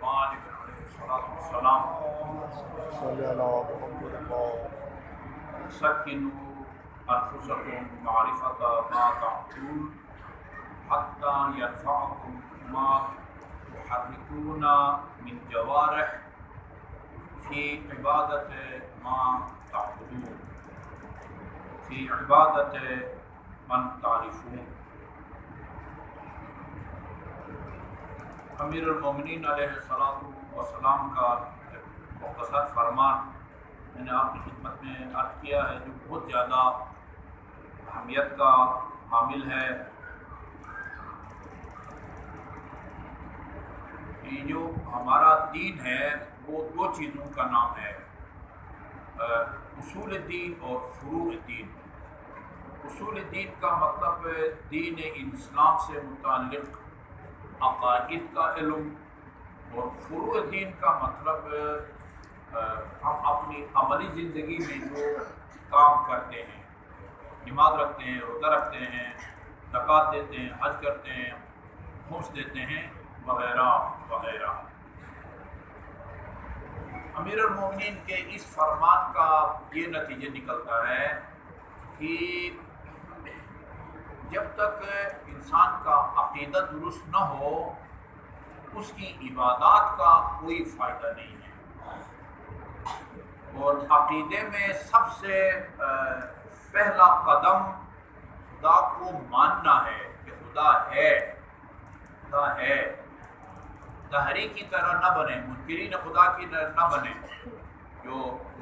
طالب علیہ الصلوۃ والسلام سکنوا انفسکم معرفۃ ما تعبدون حتی ينفعکم ما تحرکون من جوارح فی عبادت ما تعبدون فی عبادت من تعرفون۔ امیر المومنین علیہ السلام کا مختصر فرمان میں نے آپ کی خدمت میں عرض کیا ہے، جو بہت زیادہ اہمیت کا حامل ہے۔ یہ جو ہمارا دین ہے وہ دو چیزوں کا نام ہے، اصول دین اور فروع دین۔ اصول دین کا مطلب دین اسلام سے متعلق عقائد کا علم، اور فروع دین کا مطلب ہم اپنی عملی زندگی میں جو کام کرتے ہیں، نماز رکھتے ہیں، روزہ رکھتے ہیں، زکوٰۃ دیتے ہیں، حج کرتے ہیں، خمس دیتے ہیں، وغیرہ وغیرہ۔ امیر المومنین کے اس فرمان کا یہ نتیجہ نکلتا ہے کہ جب تک انسان کا عقیدہ درست نہ ہو اس کی عبادات کا کوئی فائدہ نہیں ہے۔ اور عقیدے میں سب سے پہلا قدم خدا کو ماننا ہے کہ خدا ہے، خدا ہے۔ دہری کی طرح نہ بنے، منکرین خدا کی نہ بنے، جو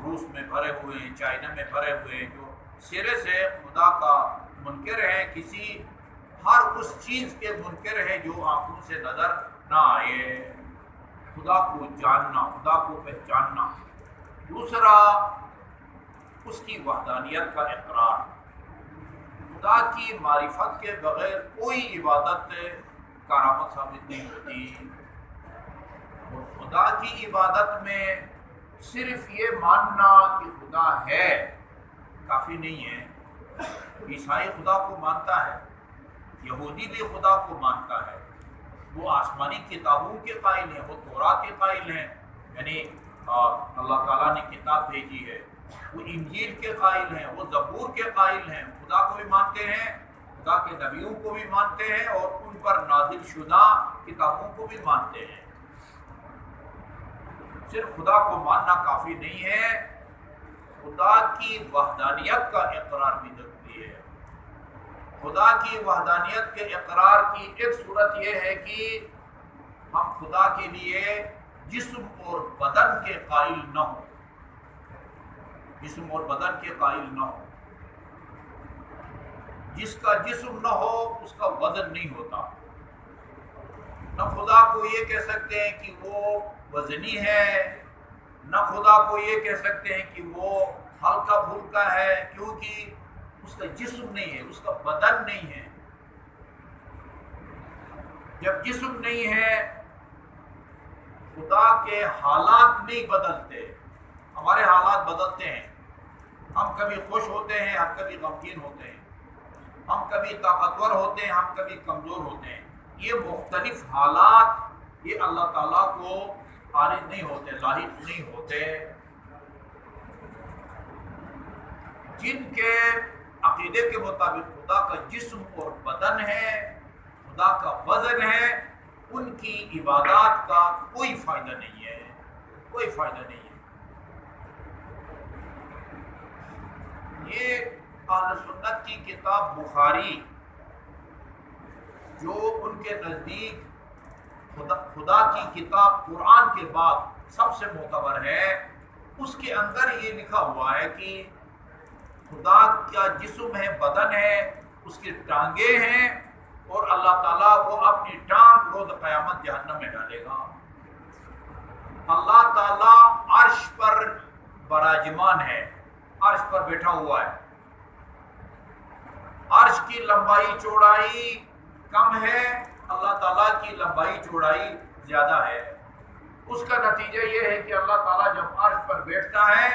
روس میں بھرے ہوئے ہیں، چائنا میں بھرے ہوئے ہیں، جو سرے سے خدا کا منکر ہے، کسی ہر اس چیز کے منکر ہے جو آنکھوں سے نظر نہ آئے۔ خدا کو جاننا، خدا کو پہچاننا۔ دوسرا اس کی وحدانیت کا اقرار۔ خدا کی معرفت کے بغیر کوئی عبادت کارآمد ثابت نہیں ہوتی، اور خدا کی عبادت میں صرف یہ ماننا کہ خدا ہے کافی نہیں ہے۔ عیسائی خدا کو مانتا ہے، یہودی بھی خدا کو مانتا ہے، وہ آسمانی کتابوں کے قائل ہیں، وہ تورات کے قائل ہیں، یعنی اللہ تعالیٰ نے کتاب بھیجی ہے، وہ انجیل کے قائل ہیں، وہ زبور کے قائل ہیں، خدا کو بھی مانتے ہیں، خدا کے نبیوں کو بھی مانتے ہیں، اور ان پر نازل شدہ کتابوں کو بھی مانتے ہیں۔ صرف خدا کو ماننا کافی نہیں ہے، خدا کی وحدانیت کا اقرار بھی ضروری ہے۔ خدا کی وحدانیت کے اقرار کی ایک صورت یہ ہے کہ ہم خدا کے لیے جسم اور بدن کے قائل نہ ہوں، جسم اور بدن کے قائل نہ ہوں۔ جس کا جسم نہ ہو اس کا وزن نہیں ہوتا۔ نہ خدا کو یہ کہہ سکتے ہیں کہ وہ وزنی ہے، نہ خدا کو یہ کہہ سکتے ہیں کہ وہ ہلکا پھلکا ہے، کیونکہ اس کا جسم نہیں ہے، اس کا بدن نہیں ہے۔ جب جسم نہیں ہے خدا کے حالات نہیں بدلتے، ہمارے حالات بدلتے ہیں۔ ہم کبھی خوش ہوتے ہیں، ہم کبھی غمگین ہوتے ہیں، ہم کبھی طاقتور ہوتے ہیں، ہم کبھی کمزور ہوتے ہیں۔ یہ مختلف حالات یہ اللہ تعالیٰ کو عارض نہیں ہوتے، لاحق نہیں ہوتے۔ جن کے عقیدے کے مطابق خدا کا جسم اور بدن ہے، خدا کا وزن ہے، ان کی عبادات کا کوئی فائدہ نہیں ہے، کوئی فائدہ نہیں ہے۔ یہ اہل سنت کی کتاب بخاری، جو ان کے نزدیک خدا کی کتاب قرآن کے بعد سب سے معتبر ہے، اس کے اندر یہ لکھا ہوا ہے کہ خدا کا جسم ہے، بدن ہے، اس کی ٹانگیں ہیں، اور اللہ تعالیٰ وہ اپنی ٹانگ روز قیامت جہنم میں ڈالے گا۔ اللہ تعالیٰ عرش پر براجمان ہے، عرش پر بیٹھا ہوا ہے۔ عرش کی لمبائی چوڑائی کم ہے، اللہ تعالیٰ کی لمبائی چوڑائی زیادہ ہے۔ اس کا نتیجہ یہ ہے کہ اللہ تعالیٰ جب عرش پر بیٹھتا ہے،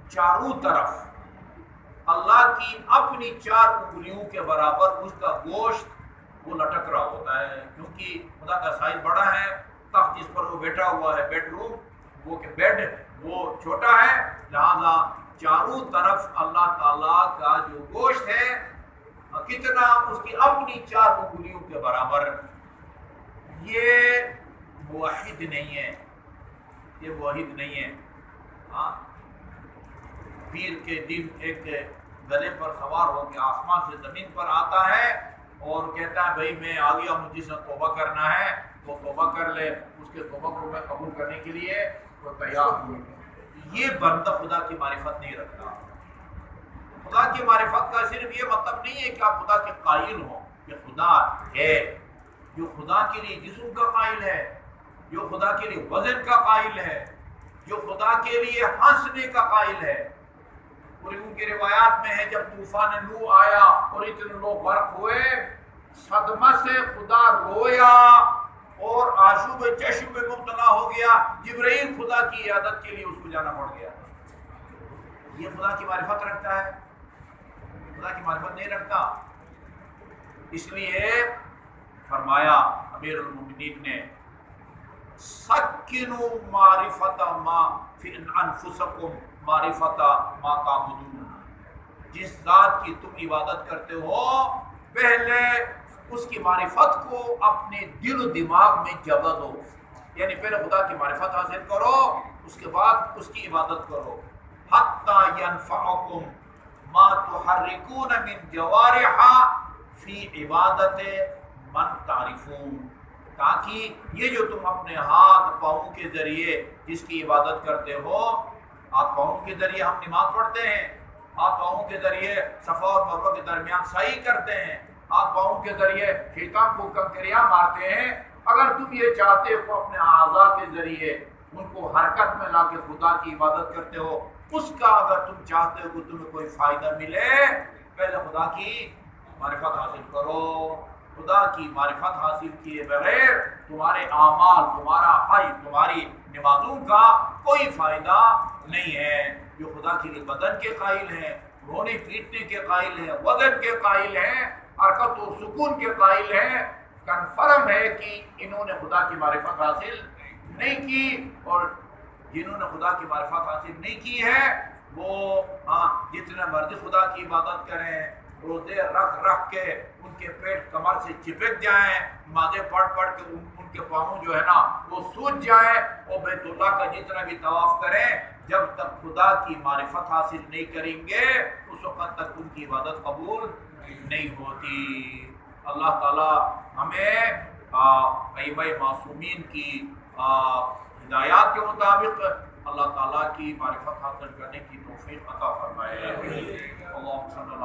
چاروں طرف اللہ کی اپنی 4 انگلیوں کے برابر اس کا گوشت وہ لٹک رہا ہوتا ہے، کیونکہ خدا کا سائز بڑا ہے، تخت جس پر وہ بیٹھا ہوا ہے، بیڈ روم وہ کہ بیڈ وہ چھوٹا ہے، لہذا چاروں طرف اللہ تعالیٰ کا جو گوشت ہے کتنا اس کی اپنی 4 انگلیوں کے برابر. یہ موحد نہیں ہے، یہ موحد نہیں ہے. ہاں، پیر کے دن ایک گدھے پر سوار ہو کے آسمان سے زمین پر آتا ہے اور کہتا ہے بھائی میں آ گیا ہوں، جس نے توبہ کرنا ہے وہ توبہ کر لے، اس کے توبہ کو میں قبول کرنے کے لیے وہ تیار ہوں. یہ بندہ خدا کی معرفت نہیں رکھتا. خدا کی معرفت کا صرف یہ مطلب نہیں ہے کہ آپ خدا کے قائل ہوں کہ خدا ہے. جو خدا کے لیے جسم کا قائل ہے، جو خدا کے لیے وزن کا قائل ہے، جو خدا کے لیے ہنسنے کا قائل ہے. اور ان کی روایات میں ہے جب طوفان نوح آیا اور اتنے لوگ غرق ہوئے، صدمہ سے خدا رویا اور آشوب چشم میں مبتلا ہو گیا. جبرائیل خدا کی عیادت کے لیے اس کو جانا پڑ گیا. یہ خدا کی معرفت رکھتا ہے؟ خدا کی معرفت نہیں رکھتا. اس لیے فرمایا امیر المومنین نے سکنوا معرفت ما فی انفسکم معرفت ما تعبدون. جس ذات کی تم عبادت کرتے ہو پہلے اس کی معرفت کو اپنے دل و دماغ میں جگہ دو. یعنی پہلے خدا کی معرفت حاصل کرو، اس کے بعد اس کی عبادت کرو. حتی ینفعکم ما تحرکون من جوارح فی عبادت من تعرفون. تاکہ یہ جو تم اپنے ہاتھ پاؤں کے ذریعے جس کی عبادت کرتے ہو، ہاتھ پاؤں کے ذریعے ہم نماز پڑھتے ہیں، ہاتھ پاؤں کے ذریعے صفا اور مروہ کے درمیان سعی کرتے ہیں، ہاتھ پاؤں کے ذریعے شیطان کو کنکریاں مارتے ہیں. اگر تم یہ چاہتے ہو اپنے اعضاء کے ذریعے ان کو حرکت میں لا کے خدا کی عبادت کرتے ہو، اس کا اگر تم چاہتے ہو کہ تمہیں کوئی فائدہ ملے، پہلے خدا کی معرفت حاصل کرو. خدا کی معرفت حاصل کیے بغیر تمہارے اعمال، تمہارا حج، تمہاری نمازوں کا کوئی فائدہ نہیں ہے. جو خدا کے لیے بدن کے قائل ہیں، رونے پیٹنے کے قائل ہیں، وزن کے قائل ہیں، حرکت و سکون کے قائل ہیں، کنفرم ہے کہ انہوں نے خدا کی معرفت حاصل نہیں کی. اور جنہوں نے خدا کی معرفت حاصل نہیں کی ہے وہ جتنے مرضی خدا کی عبادت کریں، روزے رکھ کے ان کے پیٹ کمر سے چپک جائیں، نمازیں پڑھ کے ان کے پاؤں جو ہے نا وہ سوج جائیں، اور بیت اللہ کا جتنا بھی طواف کریں، جب تک خدا کی معرفت حاصل نہیں کریں گے اس وقت تک ان کی عبادت قبول نہیں ہوتی. اللہ تعالی ہمیں ائمہ معصومین کی ہدایات کے مطابق اللہ تعالیٰ کی معرفت حاصل کرنے کی توفیق عطا فرمائے. اللہم صلی اللہ